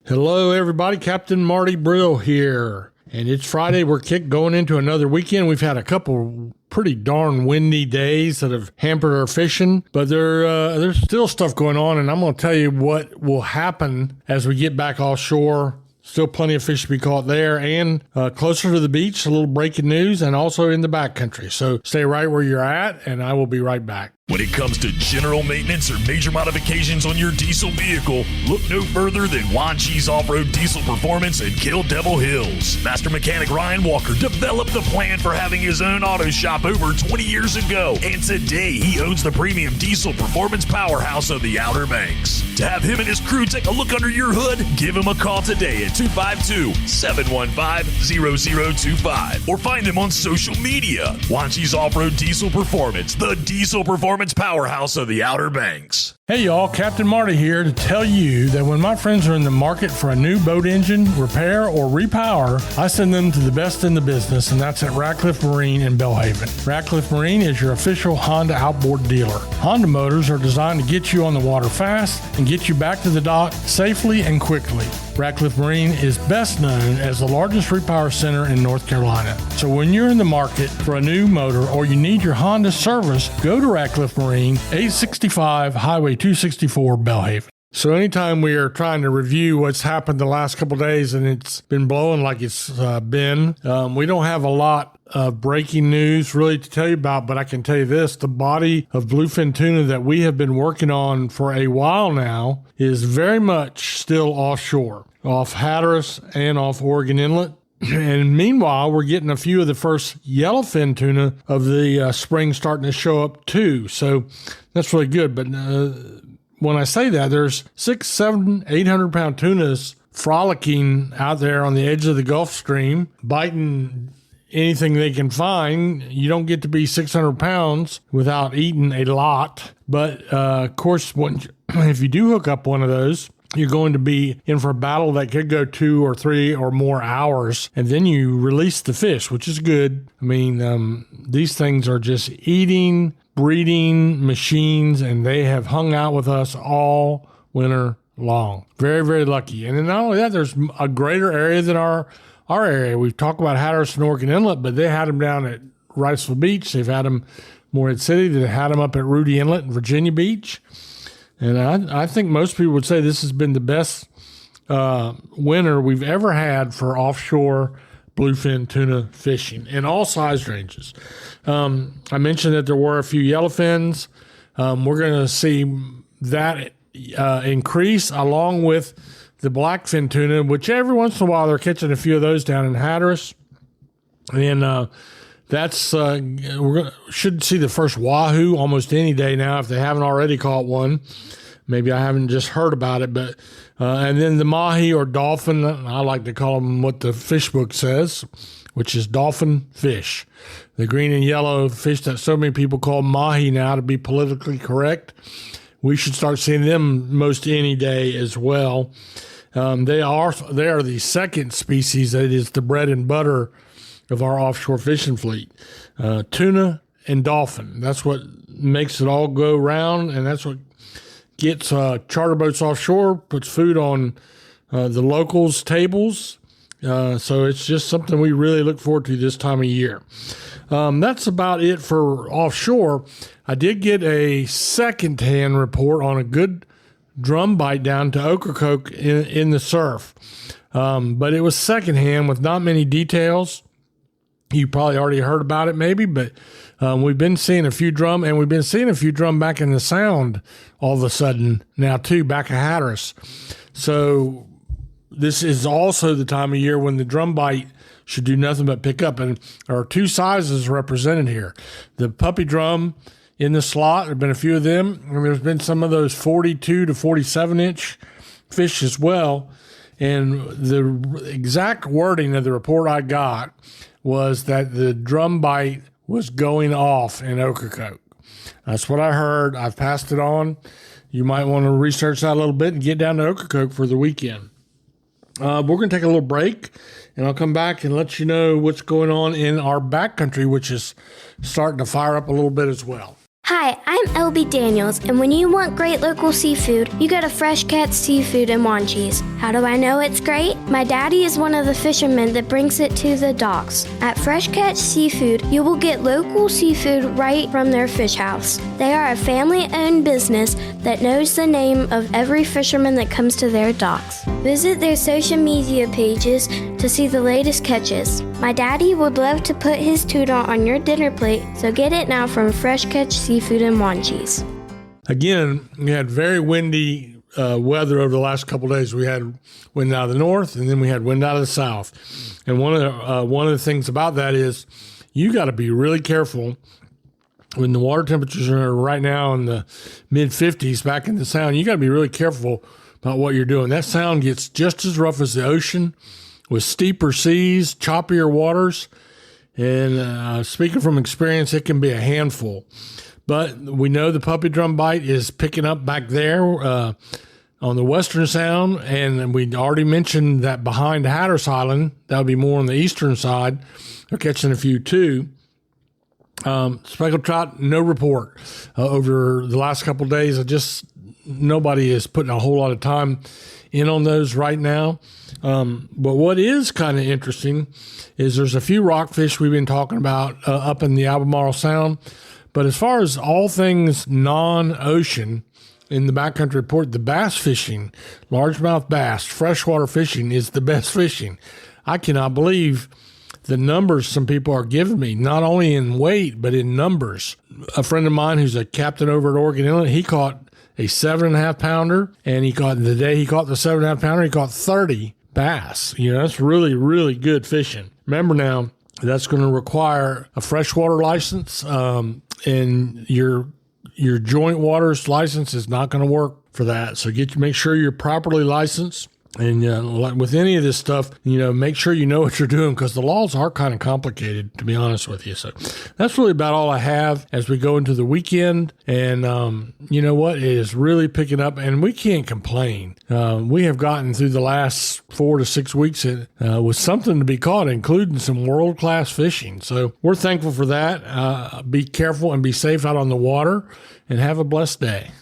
Hello, everybody. Captain Marty Brill here. And it's Friday. We're going into another weekend. We've had a couple pretty darn windy days that have hampered our fishing, but there's still stuff going on, and I'm going to tell you what will happen as we get back offshore. Still plenty of fish to be caught there and closer to the beach, a little breaking news, and also in the backcountry. So stay right where you're at, and I will be right back. When it comes to general maintenance or major modifications on your diesel vehicle, look no further than Wanchi's Off-Road Diesel Performance in Kill Devil Hills. Master mechanic Ryan Walker developed the plan for having his own auto shop over 20 years ago, and today he owns the premium diesel performance powerhouse of the Outer Banks. To have him and his crew take a look under your hood, give him a call today at 252-715-0025 or find them on social media. Wanchi's Off-Road Diesel Performance, the diesel performance powerhouse of the Outer Banks. Hey y'all, Captain Marty here to tell you that when my friends are in the market for a new boat engine, repair, or repower, I send them to the best in the business, and that's at Ratcliffe Marine in Belhaven. Ratcliffe Marine is your official Honda outboard dealer. Honda motors are designed to get you on the water fast and get you back to the dock safely and quickly. Ratcliffe Marine is best known as the largest repower center in North Carolina. So when you're in the market for a new motor or you need your Honda service, go to Ratcliffe Marine, 865 Highway 264, Belhaven. So anytime we are trying to review what's happened the last couple of days, and it's been blowing like it's been, we don't have a lot of breaking news really to tell you about, but I can tell you this: the body of bluefin tuna that we have been working on for a while now is very much still offshore, off Hatteras and off Oregon Inlet. And meanwhile, we're getting a few of the first yellowfin tuna of the spring starting to show up too. So that's really good. But when I say that, there's 600, 700, 800 pound tunas frolicking out there on the edge of the Gulf Stream, biting anything they can find. You don't get to be 600 pounds without eating a lot. But of course, if you do hook up one of those, you're going to be in for a battle that could go 2 or 3 or more hours, and then you release the fish, which is good. I mean, these things are just eating, breeding machines, and they have hung out with us all winter long. Very, very lucky. And then not only that, there's a greater area than our area. We've talked about Hatteras and Oregon Inlet, but they had them down at Riceville Beach. They've had them Morehead City. They had them up at Rudy Inlet and Virginia Beach. And I think most people would say this has been the best winter we've ever had for offshore bluefin tuna fishing in all size ranges. I mentioned that there were a few yellowfins. We're going to see that increase along with the blackfin tuna, which every once in a while they're catching a few of those down in Hatteras. And that's should see the first wahoo almost any day now if they haven't already caught one. Maybe I haven't just heard about it, but and then the mahi or dolphin, I like to call them what the fish book says, which is dolphin fish. The green and yellow fish that so many people call mahi now to be politically correct. We should start seeing them most any day as well. They are the second species that is the bread and butter of our offshore fishing fleet. Tuna and dolphin. That's what makes it all go round, and that's what gets charter boats offshore, puts food on the locals' tables. So it's just something we really look forward to this time of year. That's about it for offshore. I did get a second-hand report on a good drum bite down to Ocracoke in the surf. But it was secondhand with not many details. You probably already heard about it maybe, but we've been seeing a few drum, and we've been seeing a few drum back in the Sound all of a sudden now too, back at Hatteras. So this is also the time of year when the drum bite should do nothing but pick up. And there are two sizes represented here. The puppy drum in the slot, there have been a few of them, and there's been some of those 42 to 47-inch fish as well. And the exact wording of the report I got was that the drum bite was going off in Ocracoke. That's what I heard. I've passed it on. You might want to research that a little bit and get down to Ocracoke for the weekend. We're going to take a little break, and I'll come back and let you know what's going on in our backcountry, which is starting to fire up a little bit as well. Hi, I'm LB Daniels, and when you want great local seafood, you go to Fresh Catch Seafood in Wanchese. How do I know it's great? My daddy is one of the fishermen that brings it to the docks. At Fresh Catch Seafood, you will get local seafood right from their fish house. They are a family-owned business that knows the name of every fisherman that comes to their docks. Visit their social media pages to see the latest catches. My daddy would love to put his tuna on your dinner plate, so get it now from Fresh Catch Seafood in Wanchese. Again, we had very windy weather over the last couple of days. We had wind out of the north, and then we had wind out of the south. And one of the things about that is you got to be really careful when the water temperatures are right now in the mid-50s back in the Sound. You got to be really careful about what you're doing. That Sound gets just as rough as the ocean with steeper seas, choppier waters. And speaking from experience, it can be a handful. But we know the puppy drum bite is picking up back there on the Western Sound. And we already mentioned that behind Hatteras Island, that would be more on the eastern side. They're catching a few too. Speckled trout, no report over the last couple of days. Nobody is putting a whole lot of time in on those right now. But what is kind of interesting is there's a few rockfish we've been talking about up in the Albemarle Sound. But as far as all things non-ocean in the backcountry report, the bass fishing, largemouth bass, freshwater fishing is the best fishing. I cannot believe the numbers some people are giving me, not only in weight, but in numbers. A friend of mine who's a captain over at Oregon Inlet, he caught a 7.5 pounder, and the day he caught the 7.5 pounder, he caught 30 bass. That's really, really good fishing. Remember now, that's going to require a freshwater license, and your joint waters license is not going to work for that. So make sure you're properly licensed. And with any of this stuff, make sure you know what you're doing, because the laws are kind of complicated, to be honest with you. So that's really about all I have as we go into the weekend. And you know what? It is really picking up, and we can't complain. We have gotten through the last 4 to 6 weeks with something to be caught, including some world-class fishing. So we're thankful for that. Be careful and be safe out on the water, and have a blessed day.